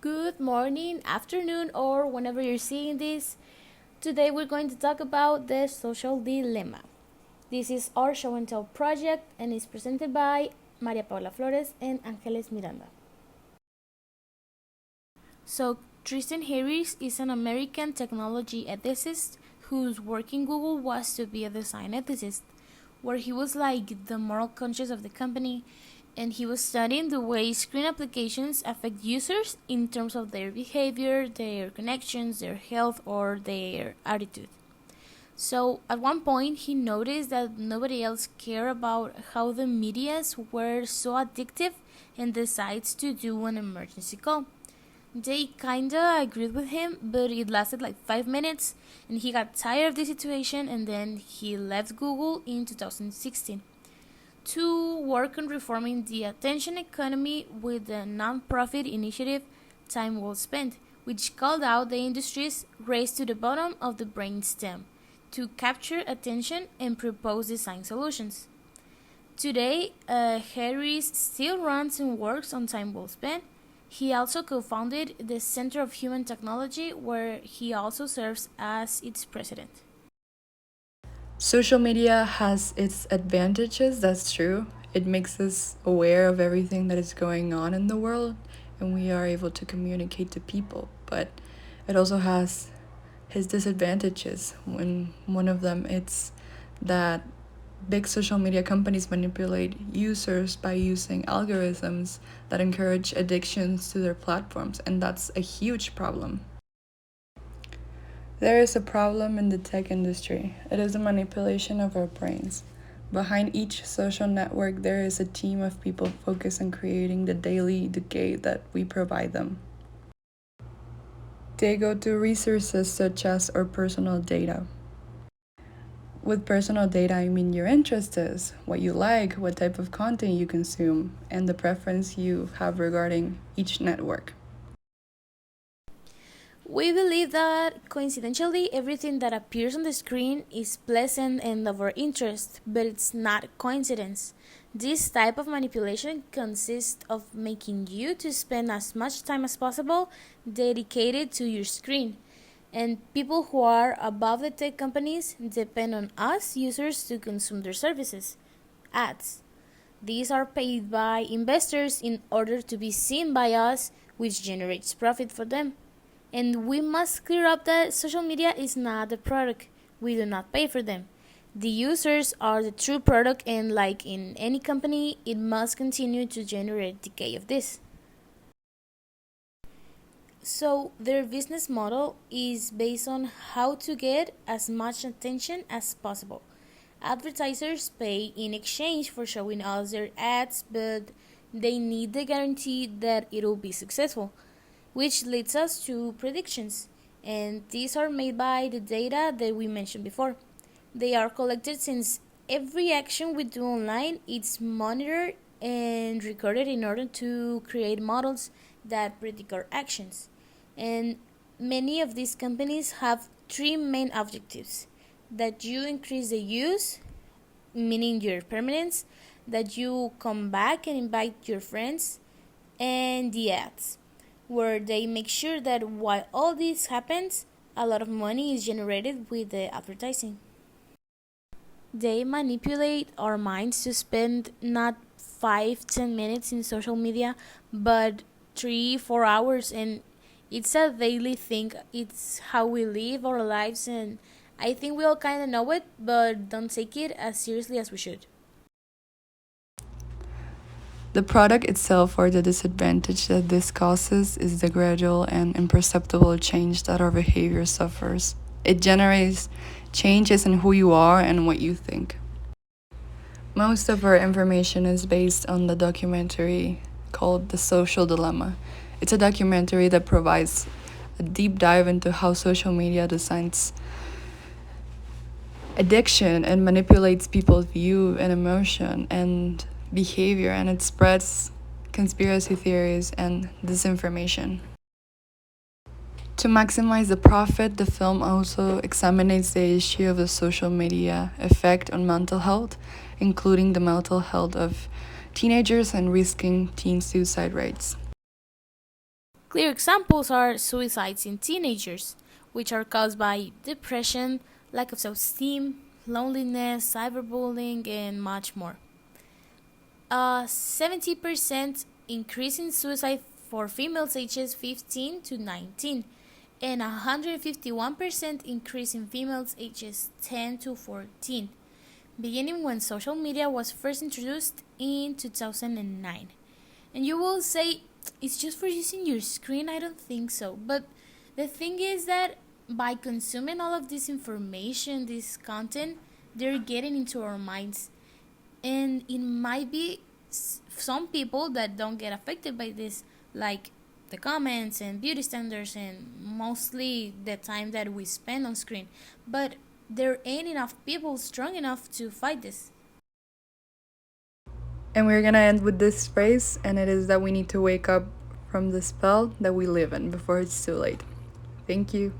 Good morning, afternoon, or whenever you're seeing this. Today we're going to talk about the social dilemma. This is our show and tell project and is presented by María Paula Flores and Ángeles Miranda. So, Tristan Harris is an American technology ethicist whose work in Google was to be a design ethicist, where he was like the moral conscience of the company, and he was studying the way screen applications affect users in terms of their behavior, their connections, their health, or their attitude. So at one point, he noticed that nobody else cared about how the medias were so addictive and decides to do an emergency call. They kinda agreed with him, but it lasted like 5 minutes, and he got tired of the situation, and then he left Google in 2016 to work on reforming the attention economy with the non-profit initiative Time Well Spent, which called out the industry's race to the bottom of the brainstem to capture attention and propose design solutions. Today, Harris still runs and works on Time Well Spent. He also co-founded the Center of Human Technology, where he also serves as its president. Social media has its advantages, that's true. It makes us aware of everything that is going on in the world and we are able to communicate to people. But it also has its disadvantages. When one of them it's that big social media companies manipulate users by using algorithms that encourage addictions to their platforms, and that's a huge problem. There is a problem in the tech industry. It is the manipulation of our brains. Behind each social network, there is a team of people focused on creating the daily decay that we provide them. They go to resources such as our personal data. With personal data, I mean your interests, what you like, what type of content you consume, and the preference you have regarding each network. We believe that, coincidentally, everything that appears on the screen is pleasant and of our interest, but it's not a coincidence. This type of manipulation consists of making you to spend as much time as possible dedicated to your screen. And people who are above the tech companies depend on us users to consume their services. Ads. These are paid by investors in order to be seen by us, which generates profit for them. And we must clear up that social media is not the product. We do not pay for them. The users are the true product, and like in any company, it must continue to generate decay of this. So their business model is based on how to get as much attention as possible. Advertisers pay in exchange for showing us their ads, but they need the guarantee that it will be successful, which leads us to predictions. And these are made by the data that we mentioned before. They are collected since every action we do online is monitored and recorded in order to create models that predict our actions. And many of these companies have three main objectives: that you increase the use, meaning your permanence, that you come back and invite your friends, and the ads, where they make sure that while all this happens, a lot of money is generated with the advertising. They manipulate our minds to spend not 5-10 minutes in social media, but 3-4 hours, and it's a daily thing. It's how we live our lives, and I think we all kind of know it, but don't take it as seriously as we should. The product itself, or the disadvantage that this causes, is the gradual and imperceptible change that our behavior suffers. It generates changes in who you are and what you think. Most of our information is based on the documentary called The Social Dilemma. It's a documentary that provides a deep dive into how social media designs addiction and manipulates people's view and emotion and behavior, and it spreads conspiracy theories and disinformation. To maximize the profit, the film also examines the issue of the social media effect on mental health, including the mental health of teenagers and risking teen suicide rates. Clear examples are suicides in teenagers, which are caused by depression, lack of self esteem, loneliness, cyberbullying, and much more. A 70% increase in suicide for females ages 15 to 19, and a 151% increase in females ages 10 to 14, beginning when social media was first introduced in 2009. And you will say, it's just for using your screen? I don't think so. But the thing is that by consuming all of this information, this content, they're getting into our minds. And it might be some people that don't get affected by this, like the comments and beauty standards and mostly the time that we spend on screen. But there ain't enough people strong enough to fight this. And we're gonna end with this phrase, and it is that we need to wake up from the spell that we live in before it's too late. Thank you.